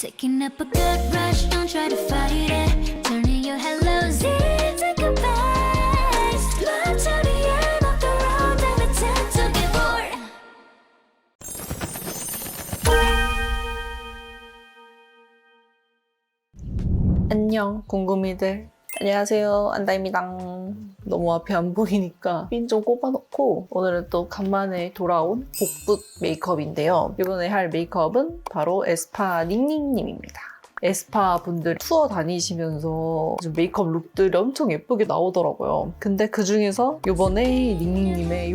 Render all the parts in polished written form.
Taking up a good rush, don't try to fight it. Turning your hellos into goodbyes. Look to the end of the road, never tend to get bored. 안녕 궁금이들. 안녕하세요, 안다입니다. 너무 앞이 안 보이니까 핀 좀 꼽아놓고 오늘은 또 간만에 돌아온 복붙 메이크업인데요. 이번에 할 메이크업은 바로 에스파 닝닝님입니다. 에스파 분들 투어 다니시면서 메이크업 룩들이 엄청 예쁘게 나오더라고요. 근데 그 중에서 이번에 닝닝님의 이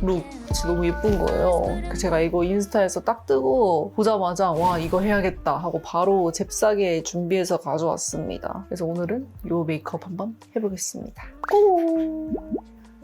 룩 진짜 너무 예쁜 거예요. 제가 이거 인스타에서 딱 뜨고 보자마자 와 이거 해야겠다 하고 바로 잽싸게 준비해서 가져왔습니다. 그래서 오늘은 이 메이크업 한번 해보겠습니다. 고!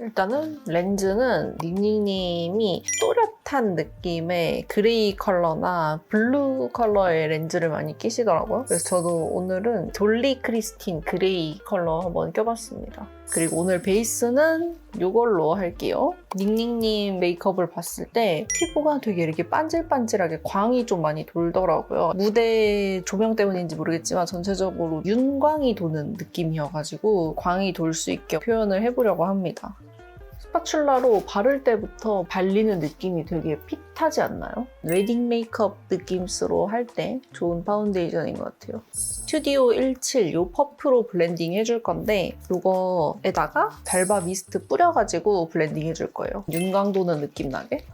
일단은 렌즈는 닝닝님이 또렷한 느낌의 그레이 컬러나 블루 컬러의 렌즈를 많이 끼시더라고요. 그래서 저도 오늘은 졸리 크리스틴 그레이 컬러 한번 껴봤습니다. 그리고 오늘 베이스는 이걸로 할게요. 닝닝님 메이크업을 봤을 때 피부가 되게 이렇게 반질반질하게 광이 좀 많이 돌더라고요. 무대 조명 때문인지 모르겠지만 전체적으로 윤광이 도는 느낌이어가지고 광이 돌 수 있게 표현을 해보려고 합니다. 스파츌라로 바를 때부터 발리는 느낌이 되게 핏하지 않나요? 웨딩 메이크업 느낌으로 할 때 좋은 파운데이션인 것 같아요. 스튜디오 17 이 퍼프로 블렌딩 해줄 건데 이거에다가 달바 미스트 뿌려가지고 블렌딩 해줄 거예요. 윤광 도는 느낌 나게.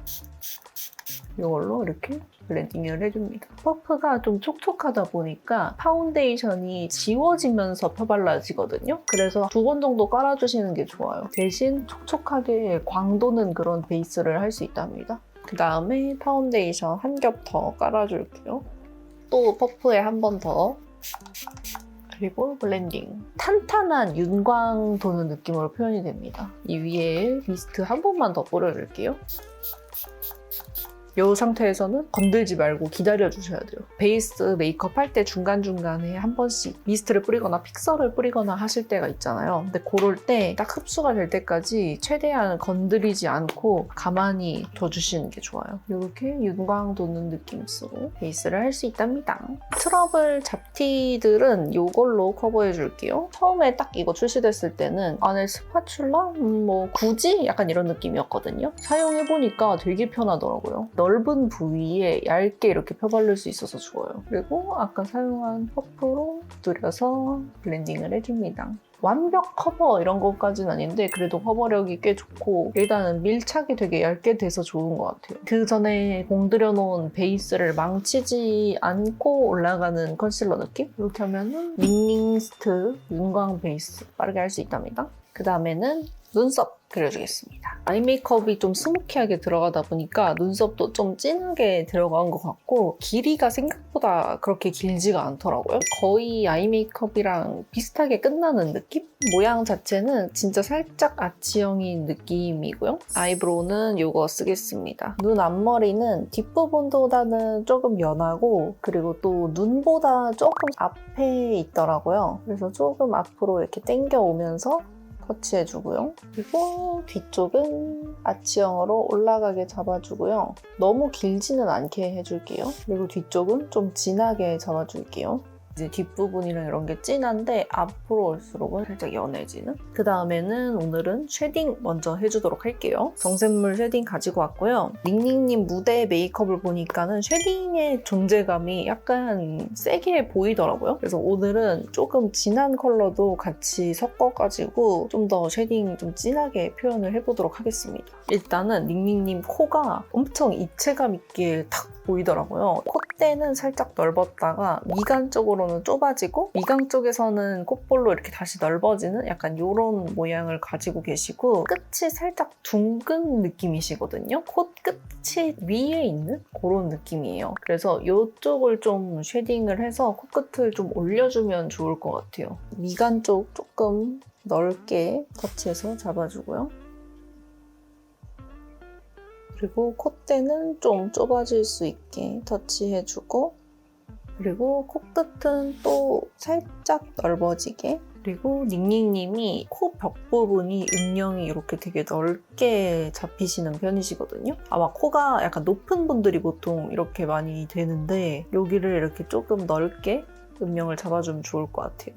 이걸로 이렇게 블렌딩을 해줍니다. 퍼프가 좀 촉촉하다 보니까 파운데이션이 지워지면서 펴발라지거든요. 그래서 2번 정도 깔아주시는 게 좋아요. 대신 촉촉하게 광도는 그런 베이스를 할 수 있답니다. 그 다음에 파운데이션 한 겹 더 깔아줄게요. 또 퍼프에 한 번 더. 그리고 블렌딩. 탄탄한 윤광 도는 느낌으로 표현이 됩니다. 이 위에 미스트 한 번만 더 뿌려줄게요. 이 상태에서는 건들지 말고 기다려주셔야 돼요. 베이스 메이크업 할 때 중간중간에 한 번씩 미스트를 뿌리거나 픽서를 뿌리거나 하실 때가 있잖아요. 근데 그럴 때 딱 흡수가 될 때까지 최대한 건드리지 않고 가만히 둬주시는 게 좋아요. 이렇게 윤광 도는 느낌으로 베이스를 할 수 있답니다. 트러블 잡티들은 이걸로 커버해줄게요. 처음에 딱 이거 출시됐을 때는 안에 스파츌라? 뭐 굳이? 약간 이런 느낌이었거든요. 사용해보니까 되게 편하더라고요. 넓은 부위에 얇게 이렇게 펴바를 수 있어서 좋아요. 그리고 아까 사용한 퍼프로 두드려서 블렌딩을 해줍니다. 완벽 커버 이런 것까지는 아닌데 그래도 커버력이 꽤 좋고 일단은 밀착이 되게 얇게 돼서 좋은 것 같아요. 그 전에 공들여 놓은 베이스를 망치지 않고 올라가는 컨실러 느낌? 이렇게 하면은 닝닝스트 윤광 베이스 빠르게 할 수 있답니다. 그 다음에는 눈썹 그려주겠습니다. 아이 메이크업이 좀 스모키하게 들어가다 보니까 눈썹도 좀 진하게 들어간 것 같고 길이가 생각보다 그렇게 길지가 않더라고요. 거의 아이 메이크업이랑 비슷하게 끝나는 느낌? 모양 자체는 진짜 살짝 아치형인 느낌이고요. 아이브로우는 이거 쓰겠습니다. 눈 앞머리는 뒷부분보다는 조금 연하고 그리고 또 눈보다 조금 앞에 있더라고요. 그래서 조금 앞으로 이렇게 당겨오면서 터치해주고요. 그리고 뒤쪽은 아치형으로 올라가게 잡아주고요. 너무 길지는 않게 해줄게요. 그리고 뒤쪽은 좀 진하게 잡아줄게요. 이제 뒷부분이랑 이런 게 진한데 앞으로 올수록은 살짝 연해지는? 그 다음에는 오늘은 쉐딩 먼저 해주도록 할게요. 정샘물 쉐딩 가지고 왔고요. 닝닝님 무대 메이크업을 보니까는 쉐딩의 존재감이 약간 세게 보이더라고요. 그래서 오늘은 조금 진한 컬러도 같이 섞어가지고 좀 더 쉐딩 좀 진하게 표현을 해보도록 하겠습니다. 일단은 닝닝님 코가 엄청 입체감 있게 탁 보이더라고요. 콧대는 살짝 넓었다가 미간 쪽으로는 좁아지고 미간 쪽에서는 콧볼로 이렇게 다시 넓어지는 약간 이런 모양을 가지고 계시고 끝이 살짝 둥근 느낌이시거든요. 콧끝이 위에 있는 그런 느낌이에요. 그래서 이쪽을 좀 쉐딩을 해서 코끝을 좀 올려주면 좋을 것 같아요. 미간 쪽 조금 넓게 터치해서 잡아주고요. 그리고 콧대는 좀 좁아질 수 있게 터치해주고 그리고 코끝은 또 살짝 넓어지게 그리고 닝닝님이 코 벽 부분이 음영이 이렇게 되게 넓게 잡히시는 편이시거든요. 아마 코가 약간 높은 분들이 보통 이렇게 많이 되는데 여기를 이렇게 조금 넓게 음영을 잡아주면 좋을 것 같아요.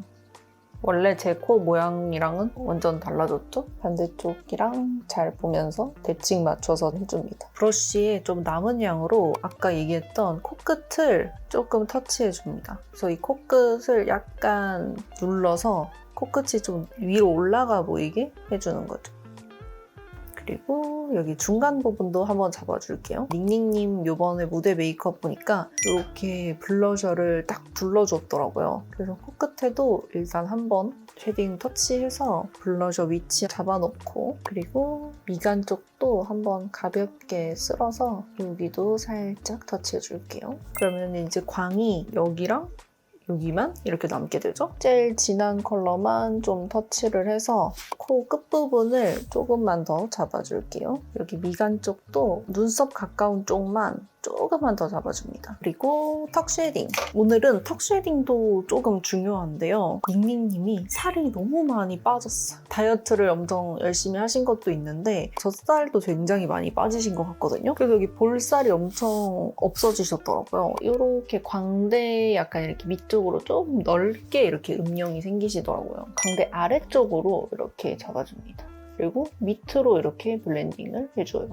원래 제 코 모양이랑은 완전 달라졌죠? 반대쪽이랑 잘 보면서 대칭 맞춰서 해줍니다. 브러쉬에 좀 남은 양으로 아까 얘기했던 코끝을 조금 터치해줍니다. 그래서 이 코끝을 약간 눌러서 코끝이 좀 위로 올라가 보이게 해주는 거죠. 그리고 여기 중간 부분도 한번 잡아줄게요. 닝닝님 요번에 무대 메이크업 보니까 이렇게 블러셔를 딱 둘러줬더라고요. 그래서 코끝에도 일단 한번 쉐딩 터치해서 블러셔 위치 잡아놓고 그리고 미간 쪽도 한번 가볍게 쓸어서 여기도 살짝 터치해줄게요. 그러면 이제 광이 여기랑 여기만 이렇게 남게 되죠. 제일 진한 컬러만 좀 터치를 해서 코 끝부분을 조금만 더 잡아줄게요. 여기 미간 쪽도 눈썹 가까운 쪽만 조금만 더 잡아줍니다. 그리고 턱 쉐딩. 오늘은 턱 쉐딩도 조금 중요한데요. 닝닝님이 살이 너무 많이 빠졌어요. 다이어트를 엄청 열심히 하신 것도 있는데 젖살도 굉장히 많이 빠지신 것 같거든요. 그래서 여기 볼살이 엄청 없어지셨더라고요. 이렇게 광대 약간 이렇게 밑쪽으로 조금 넓게 이렇게 음영이 생기시더라고요. 광대 아래쪽으로 이렇게 잡아줍니다. 그리고 밑으로 이렇게 블렌딩을 해줘요.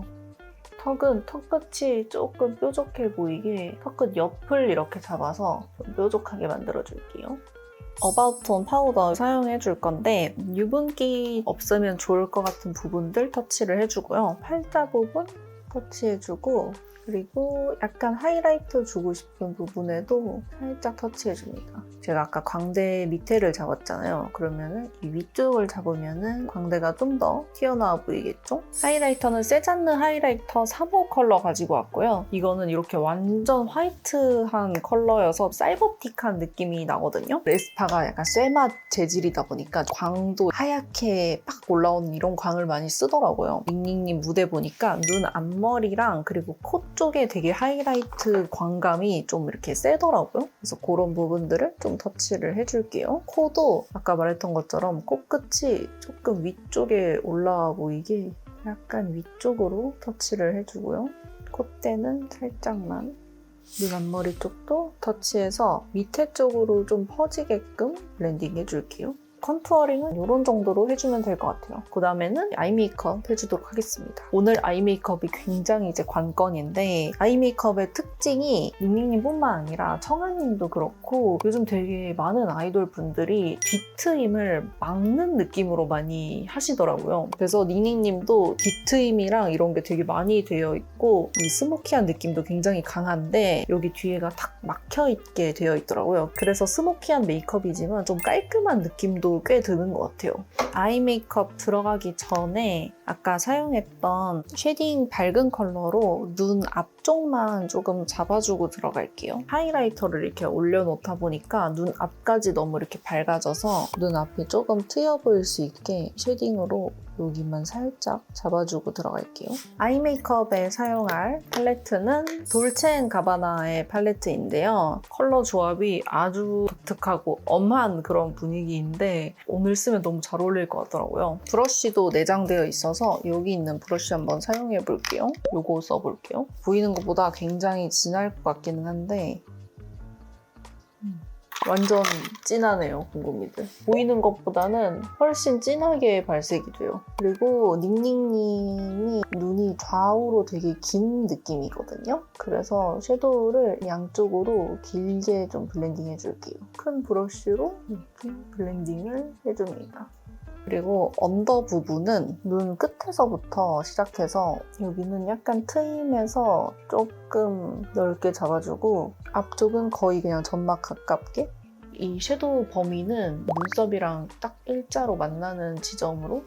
턱은 턱끝이 조금 뾰족해 보이게 턱끝 옆을 이렇게 잡아서 좀 뾰족하게 만들어줄게요. 어바웃톤 파우더 사용해줄 건데 유분기 없으면 좋을 것 같은 부분들 터치를 해주고요. 팔자 부분 터치해주고 그리고 약간 하이라이트 주고 싶은 부분에도 살짝 터치해줍니다. 제가 아까 광대 밑에를 잡았잖아요. 그러면은 이 위쪽을 잡으면은 광대가 좀 더 튀어나와 보이겠죠? 하이라이터는 세잔느 하이라이터 3호 컬러 가지고 왔고요. 이거는 이렇게 완전 화이트한 컬러여서 사이버틱한 느낌이 나거든요. 레스파가 약간 쇠맛 재질이다 보니까 광도 하얗게 빡 올라오는 이런 광을 많이 쓰더라고요. 닝닝님 무대 보니까 눈 앞머리랑 그리고 코 쪽에 되게 하이라이트 광감이 좀 이렇게 세더라고요. 그래서 그런 부분들을 좀 터치를 해줄게요. 코도 아까 말했던 것처럼 코끝이 조금 위쪽에 올라와 보이게 약간 위쪽으로 터치를 해주고요. 콧대는 살짝만 눈 앞머리 쪽도 터치해서 밑에 쪽으로 좀 퍼지게끔 블렌딩 해줄게요. 컨투어링은 이런 정도로 해주면 될 것 같아요. 그 다음에는 아이 메이크업 해주도록 하겠습니다. 오늘 아이 메이크업이 굉장히 이제 관건인데 아이 메이크업의 특징이 닝닝님뿐만 아니라 청아님도 그렇고 요즘 되게 많은 아이돌 분들이 뒤트임을 막는 느낌으로 많이 하시더라고요. 그래서 닝닝님도 뒤트임이랑 이런 게 되게 많이 되어 있고 이 스모키한 느낌도 굉장히 강한데 여기 뒤에가 탁 막혀있게 되어 있더라고요. 그래서 스모키한 메이크업이지만 좀 깔끔한 느낌도 꽤 드는 것 같아요. 아이 메이크업 들어가기 전에 아까 사용했던 쉐딩 밝은 컬러로 눈 앞쪽만 조금 잡아주고 들어갈게요. 하이라이터를 이렇게 올려놓다 보니까 눈 앞까지 너무 이렇게 밝아져서 눈 앞이 조금 트여 보일 수 있게 쉐딩으로 여기만 살짝 잡아주고 들어갈게요. 아이 메이크업에 사용할 팔레트는 돌체앤가바나의 팔레트인데요. 컬러 조합이 아주 독특하고 엄한 그런 분위기인데 오늘 쓰면 너무 잘 어울릴 것 같더라고요. 브러쉬도 내장되어 있어서 여기 있는 브러쉬 한번 사용해 볼게요. 요거 써볼게요. 보이는 것보다 굉장히 진할 것 같기는 한데 완전 진하네요, 곰곰이들. 보이는 것보다는 훨씬 진하게 발색이 돼요. 그리고 닝닝님이 눈이 좌우로 되게 긴 느낌이거든요. 그래서 섀도우를 양쪽으로 길게 좀 블렌딩 해줄게요. 큰 브러쉬로 이렇게 블렌딩을 해줍니다. 그리고 언더 부분은 눈 끝에서부터 시작해서 여기는 약간 트임해서 조금 넓게 잡아주고 앞쪽은 거의 그냥 점막 가깝게 이 섀도우 범위는 눈썹이랑 딱 일자로 만나는 지점으로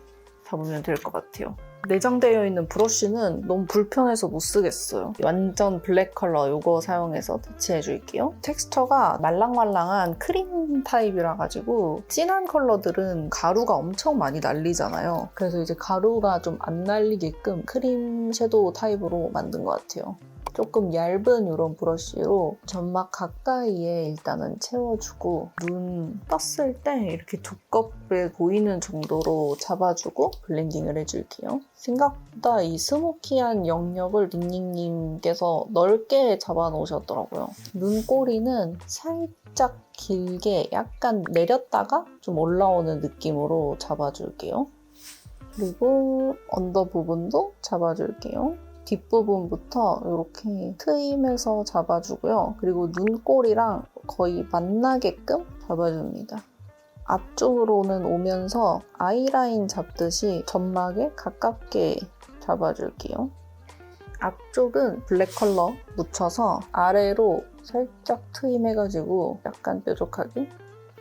잡으면 될 것 같아요. 내장되어 있는 브러쉬는 너무 불편해서 못 쓰겠어요. 완전 블랙 컬러 이거 사용해서 터치해 줄게요. 텍스처가 말랑말랑한 크림 타입이라 가지고 진한 컬러들은 가루가 엄청 많이 날리잖아요. 그래서 이제 가루가 좀 안 날리게끔 크림 섀도우 타입으로 만든 것 같아요. 조금 얇은 이런 브러쉬로 점막 가까이에 일단은 채워주고 눈 떴을 때 이렇게 두껍게 보이는 정도로 잡아주고 블렌딩을 해줄게요. 생각보다 이 스모키한 영역을 닝닝님께서 넓게 잡아놓으셨더라고요. 눈꼬리는 살짝 길게 약간 내렸다가 좀 올라오는 느낌으로 잡아줄게요. 그리고 언더 부분도 잡아줄게요. 뒷부분부터 이렇게 트임해서 잡아주고요. 그리고 눈꼬리랑 거의 만나게끔 잡아줍니다. 앞쪽으로는 오면서 아이라인 잡듯이 점막에 가깝게 잡아줄게요. 앞쪽은 블랙 컬러 묻혀서 아래로 살짝 트임해가지고 약간 뾰족하게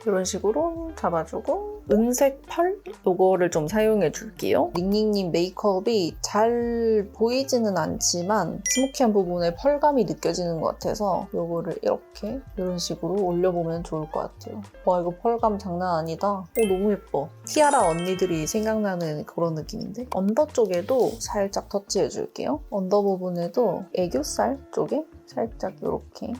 이런 식으로 잡아주고 은색 펄? 요거를 좀 사용해 줄게요. 닝닝님 메이크업이 잘 보이지는 않지만 스모키한 부분에 펄감이 느껴지는 것 같아서 요거를 이렇게 이런 식으로 올려보면 좋을 것 같아요. 와 이거 펄감 장난 아니다. 너무 예뻐. 티아라 언니들이 생각나는 그런 느낌인데 언더 쪽에도 살짝 터치해 줄게요. 언더 부분에도 애교살 쪽에 살짝 이렇게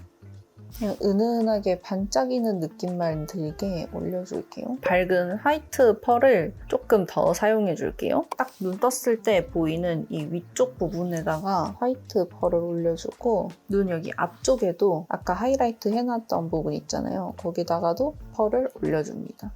그냥 은은하게 반짝이는 느낌만 들게 올려줄게요. 밝은 화이트 펄을 조금 더 사용해줄게요. 딱 눈 떴을 때 보이는 이 위쪽 부분에다가 화이트 펄을 올려주고 눈 여기 앞쪽에도 아까 하이라이트 해놨던 부분 있잖아요. 거기다가도 펄을 올려줍니다.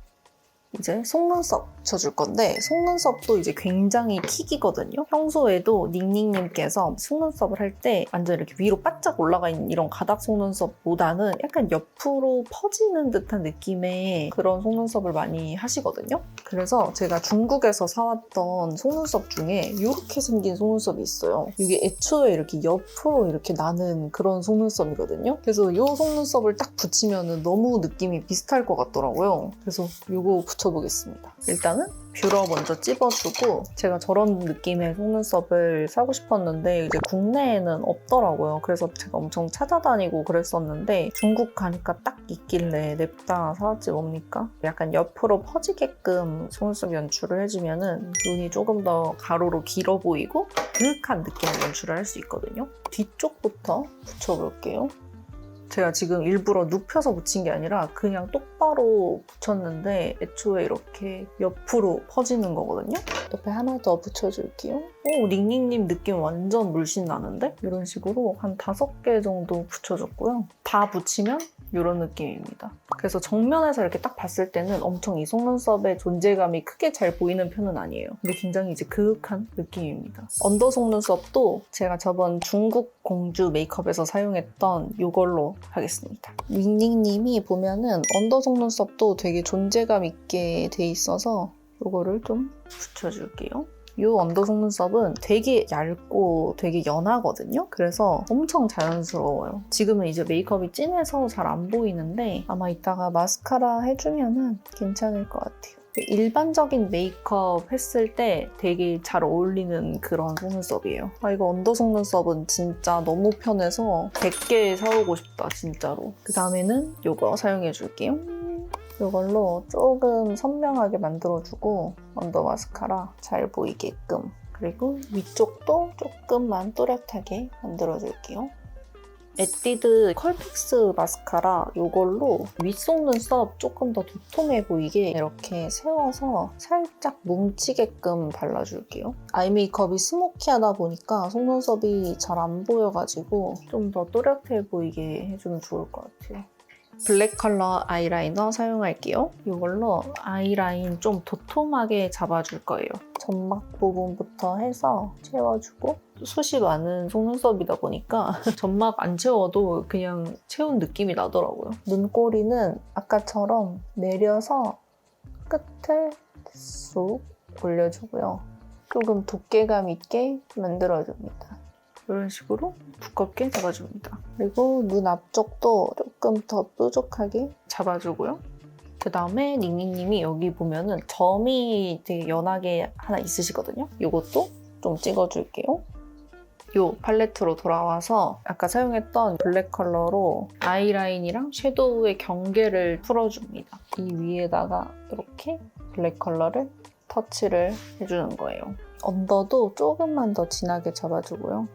이제 속눈썹 붙여줄 건데 속눈썹도 이제 굉장히 킥이거든요. 평소에도 닝닝님께서 속눈썹을 할 때 완전 이렇게 위로 바짝 올라가 있는 이런 가닥 속눈썹보다는 약간 옆으로 퍼지는 듯한 느낌의 그런 속눈썹을 많이 하시거든요. 그래서 제가 중국에서 사왔던 속눈썹 중에 이렇게 생긴 속눈썹이 있어요. 이게 애초에 이렇게 옆으로 이렇게 나는 그런 속눈썹이거든요. 그래서 이 속눈썹을 딱 붙이면 너무 느낌이 비슷할 것 같더라고요. 그래서 이거 붙여보겠습니다. 일단은 뷰러 먼저 찝어주고 제가 저런 느낌의 속눈썹을 사고 싶었는데 이제 국내에는 없더라고요. 그래서 제가 엄청 찾아다니고 그랬었는데 중국 가니까 딱 있길래 냅다 사왔지 뭡니까? 약간 옆으로 퍼지게끔 속눈썹 연출을 해주면 눈이 조금 더 가로로 길어 보이고 그윽한 느낌을 연출을 할 수 있거든요. 뒤쪽부터 붙여볼게요. 제가 지금 일부러 눕혀서 붙인 게 아니라 그냥 똑바로 붙였는데 애초에 이렇게 옆으로 퍼지는 거거든요. 옆에 하나 더 붙여줄게요. 닝닝님 느낌 완전 물씬 나는데? 이런 식으로 한 5개 정도 붙여줬고요. 다 붙이면 이런 느낌입니다. 그래서 정면에서 이렇게 딱 봤을 때는 엄청 이 속눈썹의 존재감이 크게 잘 보이는 편은 아니에요. 근데 굉장히 이제 그윽한 느낌입니다. 언더 속눈썹도 제가 저번 중국 공주 메이크업에서 사용했던 이걸로 하겠습니다. 닝닝님이 보면은 언더 속눈썹도 되게 존재감 있게 돼 있어서 이거를 좀 붙여줄게요. 이 언더 속눈썹은 되게 얇고 되게 연하거든요. 그래서 엄청 자연스러워요. 지금은 이제 메이크업이 진해서 잘 안 보이는데 아마 이따가 마스카라 해주면은 괜찮을 것 같아요. 일반적인 메이크업 했을 때 되게 잘 어울리는 그런 속눈썹이에요. 이거 언더 속눈썹은 진짜 너무 편해서 100개 사오고 싶다, 진짜로. 그 다음에는 이거 사용해줄게요. 이걸로 조금 선명하게 만들어주고 언더 마스카라 잘 보이게끔, 그리고 위쪽도 조금만 또렷하게 만들어줄게요. 에뛰드 컬픽스 마스카라 이걸로 윗속눈썹 조금 더 도톰해 보이게 이렇게 세워서 살짝 뭉치게끔 발라줄게요. 아이 메이크업이 스모키하다 보니까 속눈썹이 잘 안 보여가지고 좀 더 또렷해 보이게 해주면 좋을 것 같아요. 블랙 컬러 아이라이너 사용할게요. 이걸로 아이라인 좀 도톰하게 잡아줄 거예요. 점막 부분부터 해서 채워주고 숱이 많은 속눈썹이다 보니까 점막 안 채워도 그냥 채운 느낌이 나더라고요. 눈꼬리는 아까처럼 내려서 끝을 쏙 올려주고요. 조금 두께감 있게 만들어줍니다. 이런 식으로 두껍게 잡아줍니다. 그리고 눈 앞쪽도 조금 더 뾰족하게 잡아주고요. 그 다음에 닝닝님이 여기 보면은 점이 되게 연하게 하나 있으시거든요. 이것도 좀 찍어줄게요. 이 팔레트로 돌아와서 아까 사용했던 블랙 컬러로 아이라인이랑 섀도우의 경계를 풀어줍니다. 이 위에다가 이렇게 블랙 컬러를 터치를 해주는 거예요. 언더도 조금만 더 진하게 잡아주고요.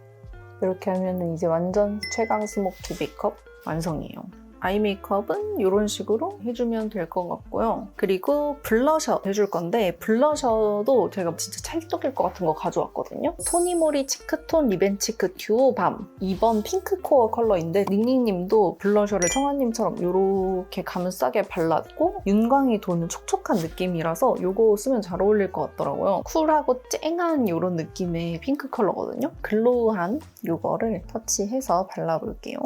이렇게 하면 이제 완전 최강 스모키 메이크업 완성이에요. 아이 메이크업은 이런 식으로 해주면 될 것 같고요. 그리고 블러셔 해줄 건데 블러셔도 제가 진짜 찰떡일 것 같은 거 가져왔거든요. 토니모리 치크톤 리벤치크 듀오 밤 2번 핑크 코어 컬러인데 닝닝님도 블러셔를 청아님처럼 이렇게 감싸게 발랐고 윤광이 도는 촉촉한 느낌이라서 이거 쓰면 잘 어울릴 것 같더라고요. 쿨하고 쨍한 이런 느낌의 핑크 컬러거든요. 글로우한 이거를 터치해서 발라볼게요.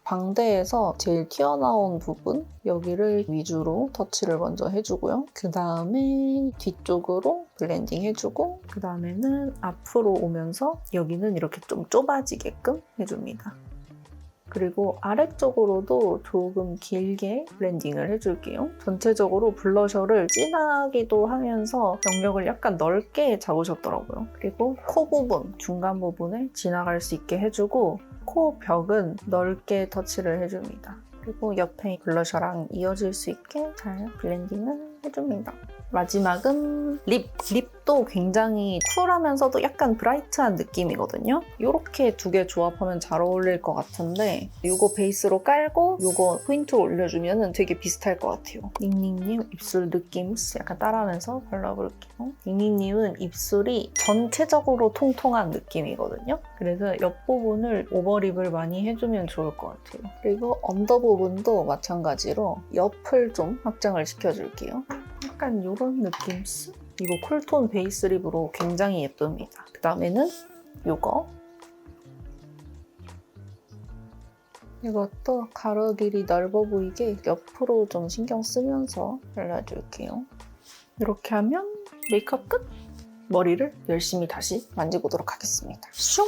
광대에서 제일 튀어나온 부분 여기를 위주로 터치를 먼저 해주고요. 그 다음에 뒤쪽으로 블렌딩 해주고 그 다음에는 앞으로 오면서 여기는 이렇게 좀 좁아지게끔 해줍니다. 그리고 아래쪽으로도 조금 길게 블렌딩을 해줄게요. 전체적으로 블러셔를 진하기도 하면서 영역을 약간 넓게 잡으셨더라고요. 그리고 코 부분, 중간 부분에 지나갈 수 있게 해주고 코 벽은 넓게 터치를 해줍니다. 그리고 옆에 블러셔랑 이어질 수 있게 잘 블렌딩을 해줍니다. 마지막은 립! 립도 굉장히 쿨하면서도 약간 브라이트한 느낌이거든요. 이렇게 두 개 조합하면 잘 어울릴 것 같은데 이거 베이스로 깔고 이거 포인트로 올려주면 되게 비슷할 것 같아요. 닝닝님 입술 느낌 약간 따라하면서 발라볼게요. 닝닝님은 입술이 전체적으로 통통한 느낌이거든요. 그래서 옆부분을 오버립을 많이 해주면 좋을 것 같아요. 그리고 언더 부분도 마찬가지로 옆을 좀 확장을 시켜줄게요. 약간 이런 느낌? 이거 쿨톤 베이스 립으로 굉장히 예쁩니다. 그 다음에는 이거. 이것도 가로 길이 넓어 보이게 옆으로 좀 신경 쓰면서 발라줄게요. 이렇게 하면 메이크업 끝! 머리를 열심히 다시 만져보도록 하겠습니다. 슝!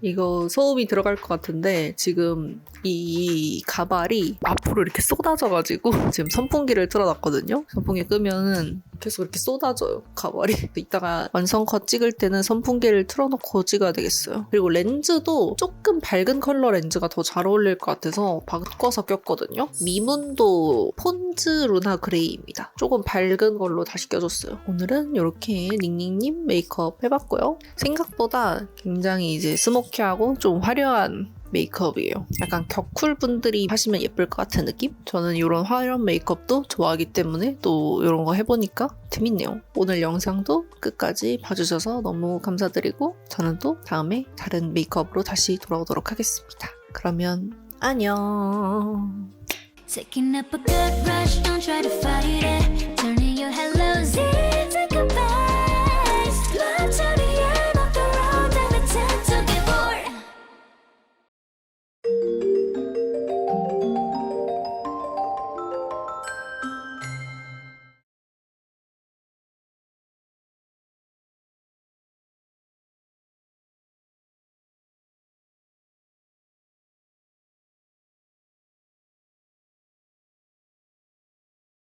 이거 소음이 들어갈 것 같은데 지금 이 가발이 앞으로 이렇게 쏟아져가지고 지금 선풍기를 틀어놨거든요. 선풍기 끄면은 계속 이렇게 쏟아져요, 가발이. 이따가 완성컷 찍을 때는 선풍기를 틀어놓고 찍어야 되겠어요. 그리고 렌즈도 조금 밝은 컬러 렌즈가 더 잘 어울릴 것 같아서 바꿔서 꼈거든요. 미문도 폰즈 루나 그레이입니다. 조금 밝은 걸로 다시 껴줬어요. 오늘은 이렇게 닝닝님 메이크업 해봤고요. 생각보다 굉장히 이제 스모키하고 좀 화려한 메이크업이에요. 약간 격쿨 분들이 하시면 예쁠 것 같은 느낌? 저는 이런 화려한 메이크업도 좋아하기 때문에 또 이런 거 해보니까 재밌네요. 오늘 영상도 끝까지 봐주셔서 너무 감사드리고 저는 또 다음에 다른 메이크업으로 다시 돌아오도록 하겠습니다. 그러면 안녕. Taking up a good rush, don't try to fight it.